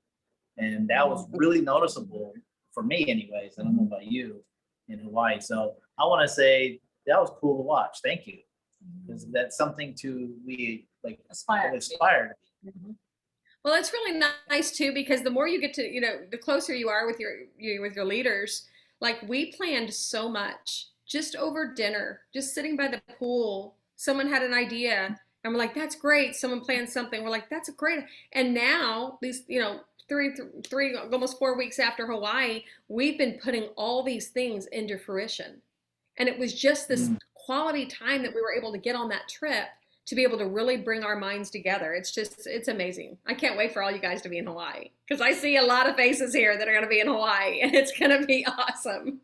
And that was really noticeable for me anyways. I don't know about you in Hawaii. So I want to say that was cool to watch. Thank you. Because that's something we Aspire. to be. Mhm. Well, it's really nice too, because the more you get to, the closer you are with your leaders, like we planned so much just over dinner, just sitting by the pool. Someone had an idea and we're like, that's great. Someone planned something. We're like, that's a great. And now these, three, almost 4 weeks after Hawaii, we've been putting all these things into fruition. And it was just this quality time that we were able to get on that trip to be able to really bring our minds together. It's amazing. I can't wait for all you guys to be in Hawaii because I see a lot of faces here that are going to be in Hawaii and it's going to be awesome.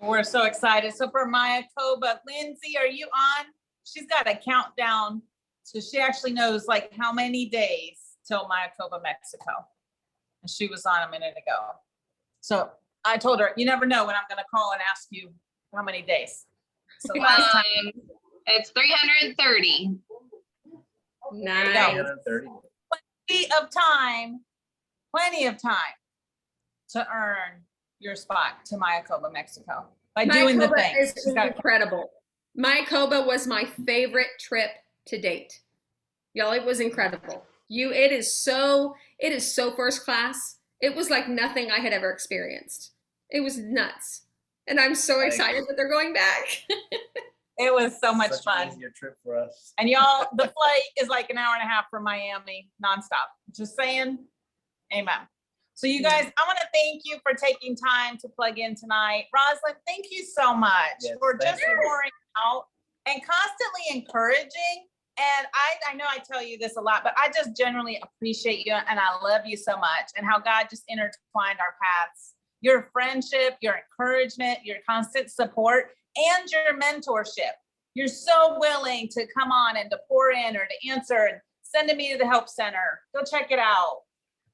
We're so excited. So for Mayakoba, Lindsay, are you on? She's got a countdown. So she actually knows like how many days till Mayakoba, Mexico. And she was on a minute ago. So I told her, you never know when I'm going to call and ask you how many days. So last time. It's 330. Nice. 330. Plenty of time to earn your spot to Mayakoba, Mexico by doing the Mayakoba things. is incredible. Mayakoba was my favorite trip to date. Y'all, it was incredible. It is so first class. It was like nothing I had ever experienced. It was nuts. And I'm so excited that they're going back. It was so much fun. An easier trip for us. And y'all, the flight is like an hour and a half from Miami, nonstop. Just saying, amen. So you guys, I want to thank you for taking time to plug in tonight. Roslyn, thank you so much for just pouring out and constantly encouraging. And I know I tell you this a lot, but I just generally appreciate you and I love you so much and how God just intertwined our paths. Your friendship, your encouragement, your constant support, and your mentorship. You're so willing to come on and to pour in or to answer and sending me to the help center. Go check it out.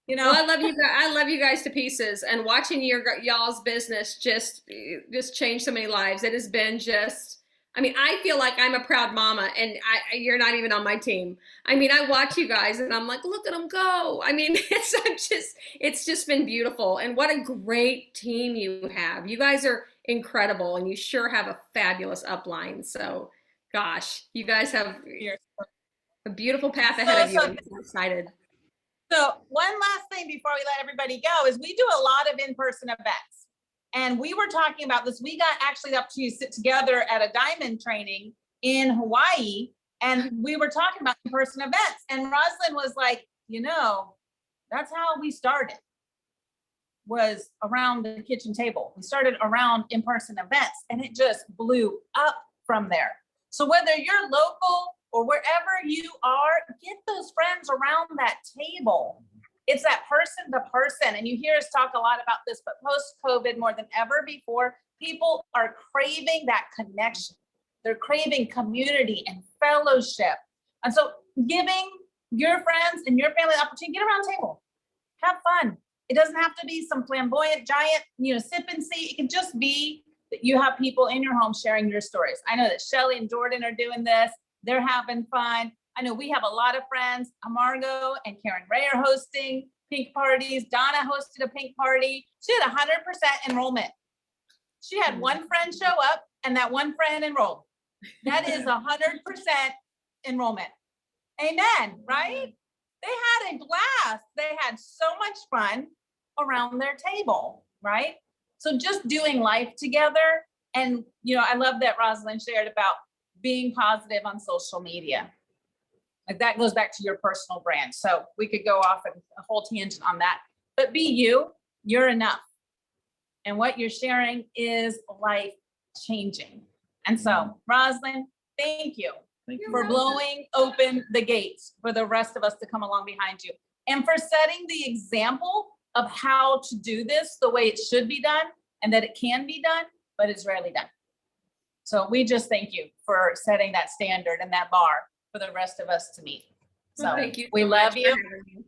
Well, I love you guys to pieces, and watching y'all's business just changed so many lives. It has been I feel like I'm a proud mama, and you're not even on my team. I watch you guys, and I'm like, look at them go. It's just been beautiful, and what a great team you have. You guys are incredible, and you sure have a fabulous upline. So, gosh, you guys have a beautiful path ahead of you. I'm so excited. So one last thing before we let everybody go is we do a lot of in-person events. And we were talking about this. We got actually up to sit together at a diamond training in Hawaii. And we were talking about in-person events. And Roslyn was like, that's how we started, was around the kitchen table. We started around in-person events and it just blew up from there. So whether you're local or wherever you are, get those friends around that table. It's that person to person. And you hear us talk a lot about this, but post-COVID, more than ever before, people are craving that connection. They're craving community and fellowship. And so giving your friends and your family the opportunity, get around the table, have fun. It doesn't have to be some flamboyant, giant, sip and see. It can just be that you have people in your home sharing your stories. I know that Shelly and Jordan are doing this. They're having fun. I know we have a lot of friends. Amargo and Karen Ray are hosting pink parties. Donna hosted a pink party. She had 100% enrollment. She had one friend show up and that one friend enrolled. That is 100% enrollment. Amen, right? They had a blast. They had so much fun around their table, right? So just doing life together. And, I love that Roslyn shared about being positive on social media. Like that goes back to your personal brand. So we could go off on a whole tangent on that, but be you're enough. And what you're sharing is life changing. And so Roslyn, thank you. Thank you. for blowing open the gates for the rest of us to come along behind you, and for setting the example of how to do this the way it should be done, and that it can be done, but it's rarely done. So we just thank you for setting that standard and that bar for the rest of us to meet. So Well, thank you we so love much for you having me.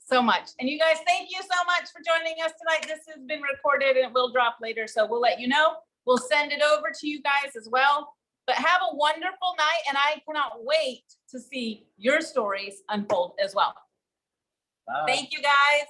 so much. And you guys, thank you so much for joining us tonight. This has been recorded and it will drop later, so we'll let you know. We'll send it over to you guys as well. But have a wonderful night, and I cannot wait to see your stories unfold as well. Bye. Thank you, guys.